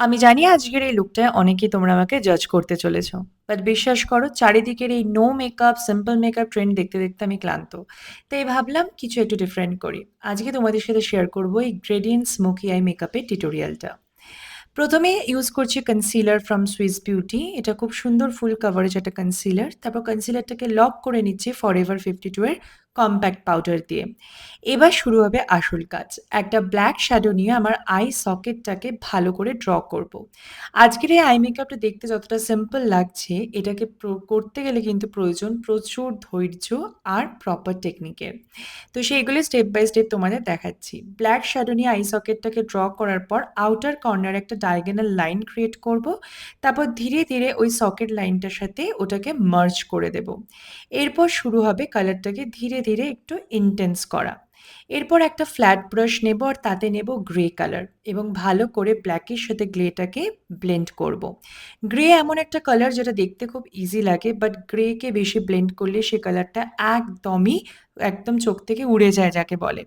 আমি জানি আজকের এই লুকটায় অনেকেই তোমরা আমাকে জাজ করতে চলেছ। বাট বিশ্বাস করো চারিদিকের এই no makeup, simple makeup trend দেখতে, দেখতে আমি ক্লান্ত। তাই ভাবলাম কিছু একটু ডিফারেন্ট করি। আজকে তোমাদের সাথে শেয়ার করব এই গ্রেডিয়েন্ট স্মোকি আই মেকআপের টিউটোরিয়ালটা। প্রথমে ইউজ করছি কনসিলার ফ্রম সুইস বিউটি। এটা খুব সুন্দর ফুল কাভারেজ একটা কনসিলার। তারপর কনসিলারটাকে লক করে নিচ্ছি ফরএভার 52 এর কম্প্যাক্ট পাউডার দিয়ে। এবার শুরু হবে আসল কাজ। একটা ব্ল্যাক শ্যাডো নিয়ে আমার আই সকেটটাকে ভালো করে ড্র করব। আজকের এই আই মেকআপটা দেখতে যতটা সিম্পল লাগছে, এটাকে করতে গেলে কিন্তু প্রয়োজন প্রচুর ধৈর্য আর প্রপার টেকনিকের। তো সেইগুলো স্টেপ বাই স্টেপ তোমাদের দেখাচ্ছি। ব্ল্যাক শ্যাডো নিয়ে আই সকেটটাকে ড্র করার পর আউটার কর্নারে একটা ডায়াগোনাল লাইন ক্রিয়েট করব। তারপর ধীরে ধীরে ওই সকেট লাইনটার সাথে ওটাকে মার্জ করে দেব। এরপর শুরু হবে কালারটাকে ধীরে ধীরে একটু ইন্টেন্স করা। এরপর একটা ফ্ল্যাট ব্রাশ নেব আর তাতে নেব গ্রে কালার এবং ভালো করে ব্ল্যাকের সাথে গ্রেটাকে ব্লেন্ড করব। গ্রে এমন একটা কালার যেটা দেখতে খুব ইজি লাগে, বাট গ্রেকে বেশি ব্লেন্ড করলে সে কালারটা একদমই একদম চোখ থেকে উড়ে যায় যাকে বলে।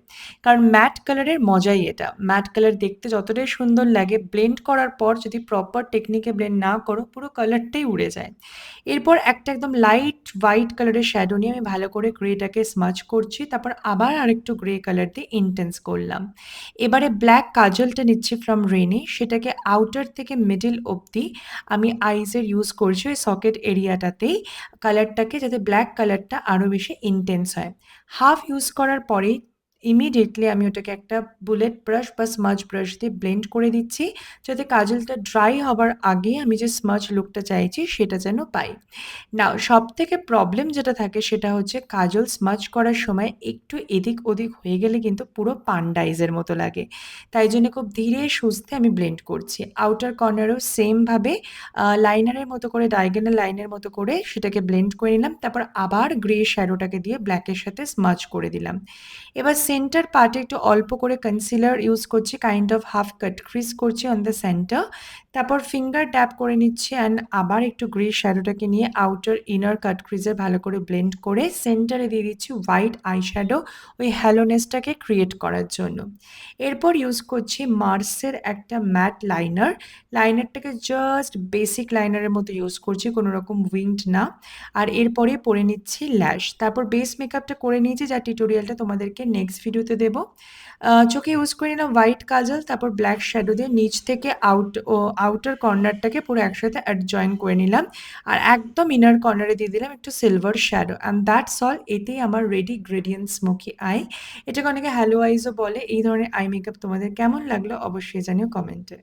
কারণ ম্যাট কালারের মজাই এটা। ম্যাট কালার দেখতে যতটাই সুন্দর লাগে, ব্লেন্ড করার পর যদি প্রপার টেকনিকে ব্লেন্ড না করো পুরো কালারটাই উড়ে যায়। এরপর একটা একদম লাইট হোয়াইট কালারের শ্যাডো নিয়ে আমি ভালো করে গ্রেটাকে স্মাচ করছি। তারপর আবার আরেকটু গ্রে কালার দিয়ে ইন্টেন্স করলাম। এবারে ব্ল্যাক কাজলটা নিচ্ছি ফ্রম রেনে, সেটাকে আউটার থেকে মিডল অবধি আমি আইজের ইউজ করছি ওই সকেট এরিয়াটাতেই কালারটাকে, যাতে ব্ল্যাক কালারটা আরও বেশি ইন্টেন্স হয়। হাফ ইউজ করার পরেই ইমিডিয়েটলি আমি ওটাকে একটা বুলেট ব্রাশ বা স্মাজ ব্রাশ দিয়ে ব্লেন্ড করে দিচ্ছি, যাতে কাজলটা ড্রাই হবার আগে আমি যে স্মাজ লুকটা চাইছি সেটা যেন পাই। নাও সবথেকে প্রবলেম যেটা থাকে সেটা হচ্ছে কাজল স্মাচ করার সময় একটু এদিক ওদিক হয়ে গেলে কিন্তু পুরো পান্ডা আইজের মতো লাগে। তাই জন্য খুব ধীরে সুস্থে আমি ব্লেন্ড করছি। আউটার কর্নারেও সেমভাবে লাইনারের মতো করে ডায়াগোনাল লাইনের মতো করে সেটাকে ব্লেন্ড করে নিলাম। তারপর আবার গ্রে শ্যাডোটাকে দিয়ে ব্ল্যাকের সাথে স্মাচ করে দিলাম। এবার সেন্টার পার্টে একটু অল্প করে কনসিলার ইউজ করছি, kind of half cut crease করছি অন দ্য সেন্টার। তারপর ফিঙ্গার ট্যাপ করে নিচ্ছি অ্যান্ড আবার একটু গ্রে শ্যাডোটাকে নিয়ে আউটার ইনার কাট ক্রিজে ভালো করে ব্লেন্ড করে সেন্টারে দিয়ে দিচ্ছি হোয়াইট আই শ্যাডো, ওই হ্যালোনেসটাকে ক্রিয়েট করার জন্য। এরপর ইউজ করছি মার্সের একটা ম্যাট লাইনার। লাইনারটাকে জাস্ট বেসিক লাইনারের মতো ইউজ করছি, কোনো রকম উইংড না। আর এরপরে পরে নিচ্ছি ল্যাশ। তারপর বেস মেকআপটা করে নিয়েছি, যার টিউটোরিয়ালটা তোমাদেরকে নেক্সট ভিডিওতে দেবো। চোখে ইউজ করে নিলাম হোয়াইট কাজল, তারপর ব্ল্যাক শ্যাডো দিয়ে নিচ থেকে আউটার কর্নারটাকে পুরো একসাথে জয়েন করে নিলাম। আর একদম ইনার কর্নারে দিয়ে দিলাম একটু silver shadow, and that's all. এতেই আমার রেডি গ্রেডিয়েন্ট স্মোকি আই। এটাকে অনেকে হ্যালো আইজও বলে। এই ধরনের আই মেকআপ তোমাদের কেমন লাগলো অবশ্যই জানিও কমেন্টে।